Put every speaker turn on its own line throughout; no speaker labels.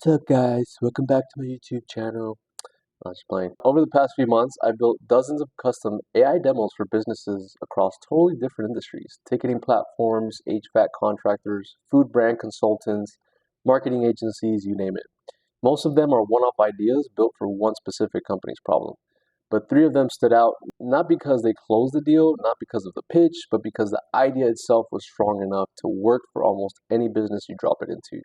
What's up guys? Welcome back to my YouTube channel. Just playing. Over the past few months, I've built dozens of custom AI demos for businesses across totally different industries. Ticketing platforms, HVAC contractors, food brand consultants, marketing agencies, you name it. Most of them are one-off ideas built for one specific company's problem. But three of them stood out, not because they closed the deal, not because of the pitch, but because the idea itself was strong enough to work for almost any business you drop it into.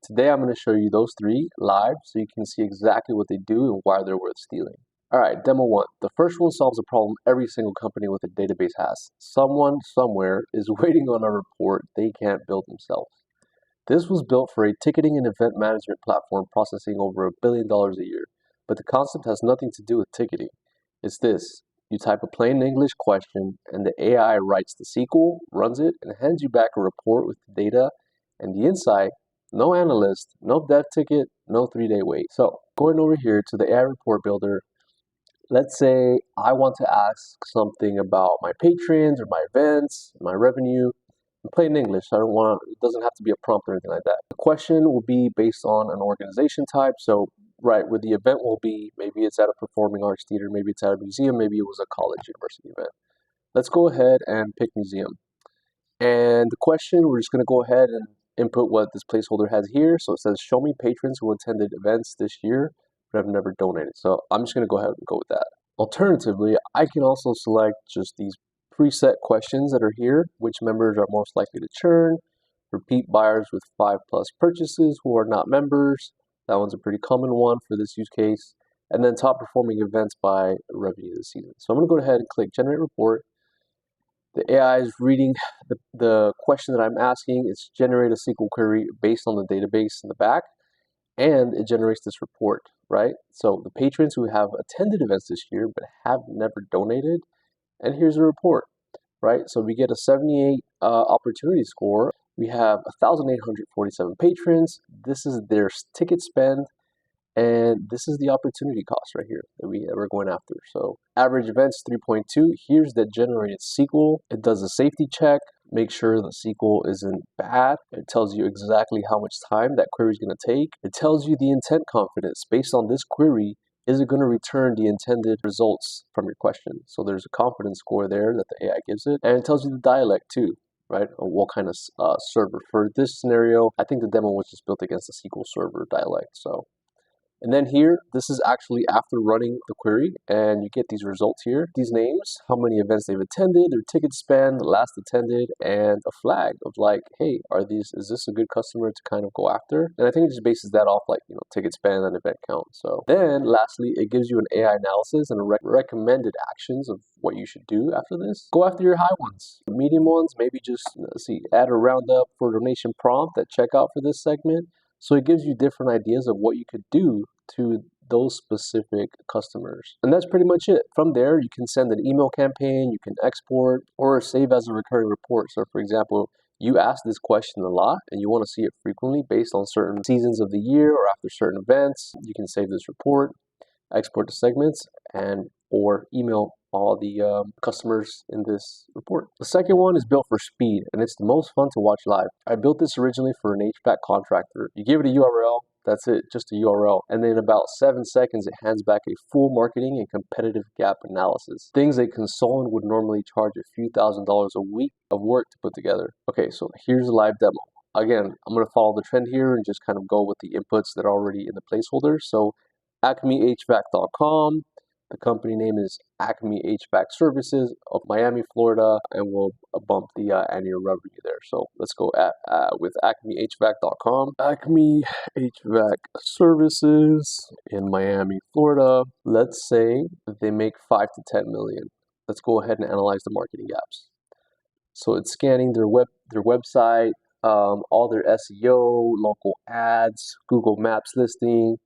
Today I'm going to show you those three live so you can see exactly what they do and why they're worth stealing. Alright, demo one. The first one solves a problem every single company with a database has. Someone somewhere is waiting on a report they can't build themselves. This was built for a ticketing and event management platform processing over $1 billion a year, but the concept has nothing to do with ticketing. It's this. You type a plain English question and the AI writes the SQL, runs it, and hands you back a report with the data and the insight. No analyst, no dev ticket, no 3-day wait. So going over here to the AI report builder, let's say I want to ask something about my patrons or my events, my revenue. In plain English, it doesn't have to be a prompt or anything like that. The question will be based on an organization type. So right, where the event will be, maybe it's at a performing arts theater, maybe it's at a museum, maybe it was a college university event. Let's go ahead and pick museum. And the question, we're just going to go ahead and input what this placeholder has here. So it says, show me patrons who attended events this year but have never donated. So I'm just going to go ahead and go with that. Alternatively, I can also select just these preset questions that are here. Which members are most likely to churn? Repeat buyers with 5+ purchases who are not members. That one's a pretty common one for this use case. And then top performing events by revenue this season. So I'm going to go ahead and click generate report. The AI is reading the question that I'm asking. It's generate a SQL query based on the database in the back, and it generates this report, right? So the patrons who have attended events this year but have never donated, and here's the report, right? So we get a 78 opportunity score. We have 1,847 patrons. This is their ticket spend. And this is the opportunity cost right here that we're going after. So average events 3.2. Here's the generated SQL. It does a safety check, make sure the SQL isn't bad. It tells you exactly how much time that query is going to take. It tells you the intent confidence. Based on this query, is it going to return the intended results from your question? So there's a confidence score there that the AI gives it. And it tells you the dialect too, right? Or what kind of server. For this scenario, I think the demo was just built against the SQL Server dialect. And then here, this is actually after running the query, and you get these results here. These names, how many events they've attended, their ticket spend, last attended, and a flag of like, hey, is this a good customer to kind of go after? And I think it just bases that off like, ticket spend and event count. So then lastly, it gives you an AI analysis and recommended actions of what you should do after this. Go after your high ones. Medium ones, maybe just, add a roundup for donation prompt at checkout for this segment. So it gives you different ideas of what you could do to those specific customers. And that's pretty much it. From there, you can send an email campaign, you can export, or save as a recurring report. So for example, you ask this question a lot and you want to see it frequently based on certain seasons of the year or after certain events. You can save this report, export the segments, or email all the customers in this report. The second one is built for speed, and it's the most fun to watch live. I built this originally for an HVAC contractor. You give it a URL, that's it, just a URL. And then in about 7 seconds, it hands back a full marketing and competitive gap analysis. Things a consultant would normally charge a few $1,000s a week of work to put together. Okay, so here's a live demo. Again, I'm gonna follow the trend here and just kind of go with the inputs that are already in the placeholder. So acmehvac.com. The company name is Acme HVAC Services of Miami, Florida, and we'll bump the annual revenue there. So let's go with acmehvac.com. Acme HVAC Services in Miami, Florida. Let's say they make 5 to 10 million. Let's go ahead and analyze the marketing gaps. So it's scanning their website, all their SEO, local ads, Google Maps listing.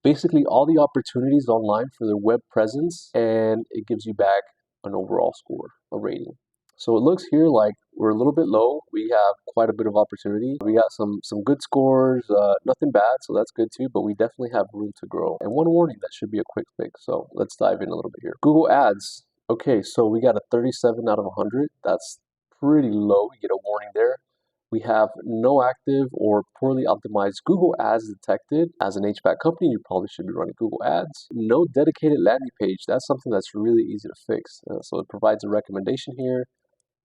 Basically all the opportunities online for their web presence, and it gives you back an overall score, a rating. So it looks here like we're a little bit low. We have quite a bit of opportunity. We got some good scores, nothing bad, so that's good too, but we definitely have room to grow. And one warning, that should be a quick fix. So let's dive in a little bit here. Google Ads. Okay, so we got a 37 out of 100. That's pretty low. We get a warning there. We have no active or poorly optimized Google ads detected. As an HVAC company, you probably should be running Google ads. No dedicated landing page. That's something that's really easy to fix. So it provides a recommendation here.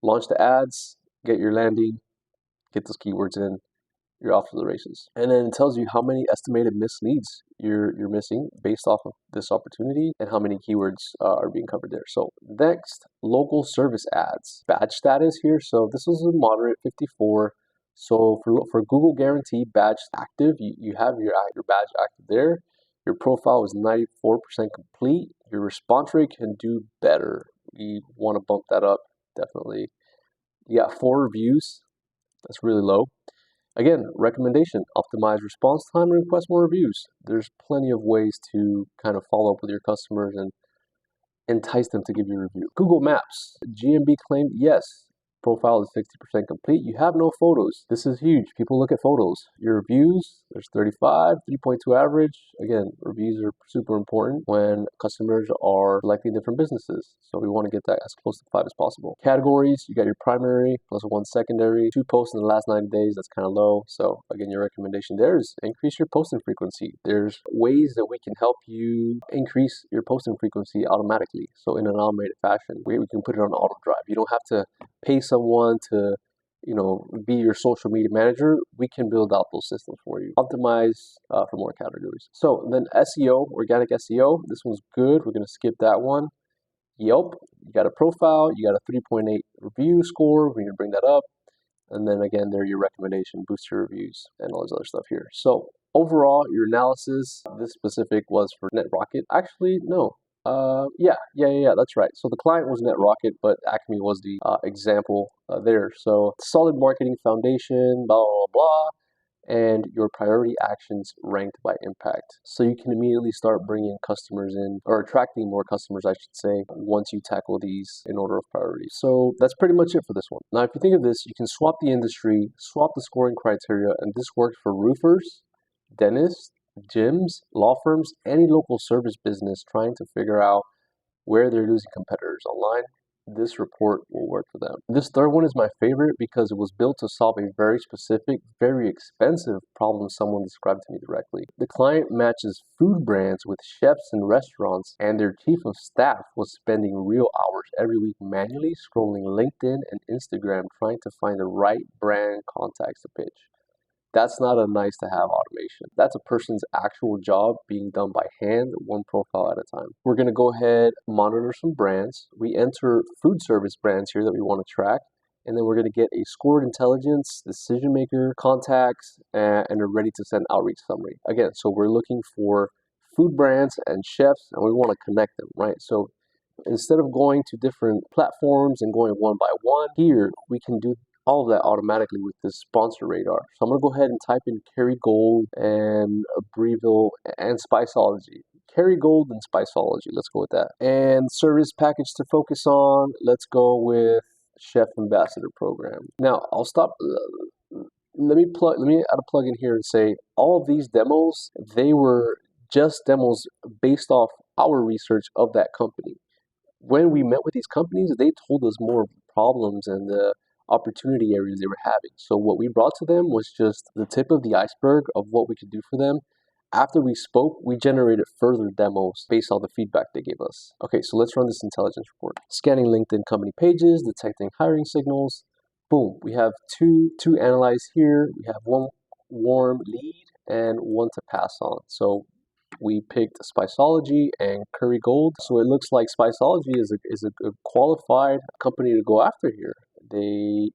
Launch the ads, get your landing, get those keywords in, you're off to the races. And then it tells you how many estimated missed leads you're missing based off of this opportunity and how many keywords are being covered there. So next, local service ads. Badge status here. So this is a moderate 54. So for Google Guarantee badge active, you have your badge active there. Your profile is 94% complete. Your response rate can do better. You want to bump that up, definitely. You got 4 reviews. That's really low. Again, recommendation, optimize response time and request more reviews. There's plenty of ways to kind of follow up with your customers and entice them to give you a review. Google Maps, GMB claimed yes. Profile is 60% complete. You have no photos. This is huge. People look at photos. Your reviews, there's 35, 3.2 average. Again, reviews are super important when customers are selecting different businesses. So we want to get that as close to 5 as possible. Categories, you got your primary plus 1 secondary. 2 posts in the last 90 days, that's kind of low. So again, your recommendation there is increase your posting frequency. There's ways that we can help you increase your posting frequency automatically. So in an automated fashion, we can put it on auto drive. You don't have to pay someone to be your social media manager. We can build out those systems for you. Optimize for more categories. So then SEO, organic SEO, this one's good. We're going to skip that one. Yelp, you got a profile, you got a 3.8 review score. We're going to bring that up. And then again, there are your recommendation, boost your reviews, and all this other stuff here. So overall, your analysis, this specific was for NetRocket. Actually, no. Yeah, that's right. So the client was NetRocket, but Acme was the example there. So solid marketing foundation, blah, blah, blah, and your priority actions ranked by impact. So you can immediately start bringing customers in, or attracting more customers, I should say, once you tackle these in order of priority. So that's pretty much it for this one. Now, if you think of this, you can swap the industry, swap the scoring criteria, and this works for roofers, dentists, gyms, law firms, any local service business trying to figure out where they're losing competitors online. This report will work for them. This third one is my favorite because it was built to solve a very specific, very expensive problem someone described to me directly. The client matches food brands with chefs and restaurants, and their chief of staff was spending real hours every week manually scrolling LinkedIn and Instagram trying to find the right brand contacts to pitch. That's not a nice to have automation. That's a person's actual job being done by hand, one profile at a time. We're going to go ahead, monitor some brands. We enter food service brands here that we want to track. And then we're going to get a scored intelligence, decision maker, contacts, and a ready to send outreach summary. Again, so we're looking for food brands and chefs, and we want to connect them, right? So instead of going to different platforms and going one by one, here we can do all of that automatically with this sponsor radar. So I'm going to go ahead and type in Kerrygold and Breville and Spiceology. Kerrygold and Spiceology, let's go with that. And service package to focus on, let's go with Chef Ambassador Program. Now, I'll stop. Let me add a plug in here and say all of these demos, they were just demos based off our research of that company. When we met with these companies, they told us more of the problems and the opportunity areas they were having. So what we brought to them was just the tip of the iceberg of what we could do for them. After we spoke, we generated further demos based on the feedback they gave us. Okay, so let's run this intelligence report. Scanning LinkedIn company pages, detecting hiring signals. Boom, we have two analyzed here. We have one warm lead and one to pass on. So we picked Spiceology and Kerrygold. So it looks like Spiceology is a qualified company to go after here. They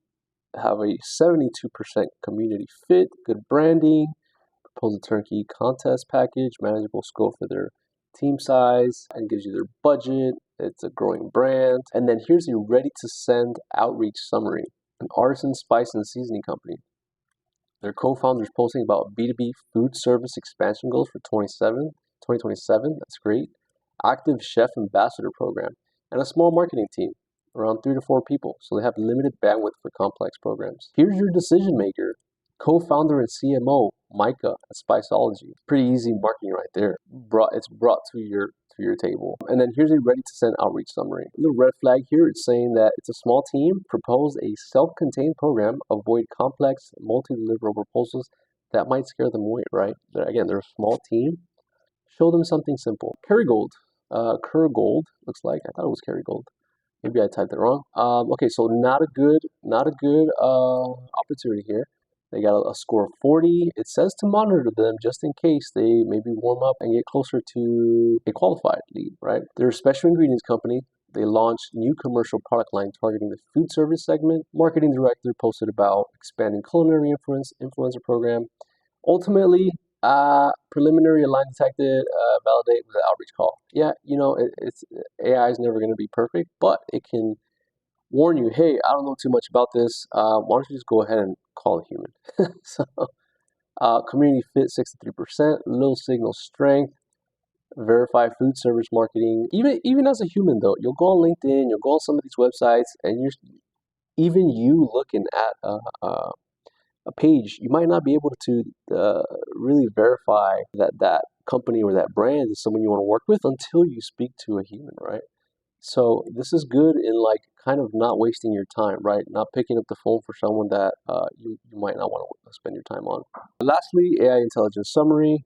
have a 72% community fit, good branding, propose a turnkey contest package, manageable scope for their team size, and gives you their budget. It's a growing brand. And then here's a ready to send outreach summary. An artisan spice and seasoning company. Their co-founders posting about B2B food service expansion goals for 2027. That's great. Active chef ambassador program and a small marketing team, around 3 to 4 people. So they have limited bandwidth for complex programs. Here's your decision maker, co-founder and CMO, Micah at Spiceology. Pretty easy marketing right there. It's brought to for your table. And then here's a ready to send outreach summary. The red flag here, it's saying that it's a small team, propose a self-contained program, avoid complex multi-deliverable proposals that might scare them away, right? They're a small team. Show them something simple. Kerrygold, Kerrygold looks like. I thought it was Kerrygold. Maybe I typed it wrong. Okay, so not a good opportunity here. They got a score of 40. It says to monitor them just in case they maybe warm up and get closer to a qualified lead, right? They're a special ingredients company. They launched new commercial product line targeting the food service segment. Marketing director posted about expanding culinary influencer program. Ultimately, preliminary align detected, validate with the outreach call. Yeah, it's AI is never going to be perfect, but it can warn you, hey, I don't know too much about this. Why don't you just go ahead and call a human? So, community fit 63%, low signal strength, verify food service marketing. Even as a human though, you'll go on LinkedIn, you'll go on some of these websites, and even you looking at a page, you might not be able to really verify that company or that brand is someone you want to work with until you speak to a human, right? So this is good in like kind of not wasting your time, right? Not picking up the phone for someone that you might not want to spend your time on. Lastly, AI intelligence summary,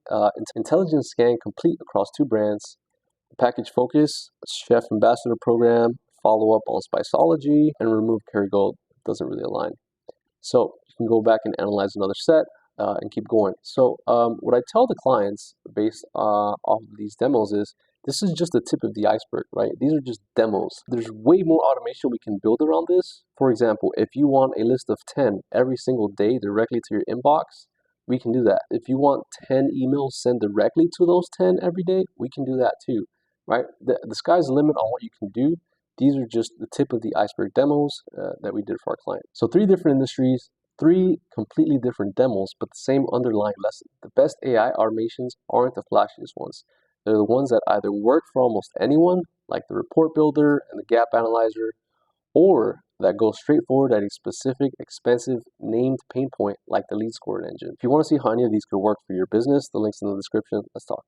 intelligence scan complete across 2 brands, package focus, chef ambassador program, follow up on spiceology, and remove Kerrygold. Doesn't really align. So you can go back and analyze another set and keep going. So what I tell the clients based off of these demos is this is just the tip of the iceberg, right? These are just demos. There's way more automation we can build around this. For example, if you want a list of 10 every single day directly to your inbox, we can do that. If you want 10 emails sent directly to those 10 every day, we can do that too, right? The sky's the limit on what you can do. These are just the tip of the iceberg demos that we did for our client. So 3 different industries, 3 completely different demos, but the same underlying lesson. The best AI automations aren't the flashiest ones. They're the ones that either work for almost anyone, like the report builder and the gap analyzer, or that go straight forward at a specific, expensive, named pain point like the lead scoring engine. If you want to see how any of these could work for your business, the link's in the description. Let's talk.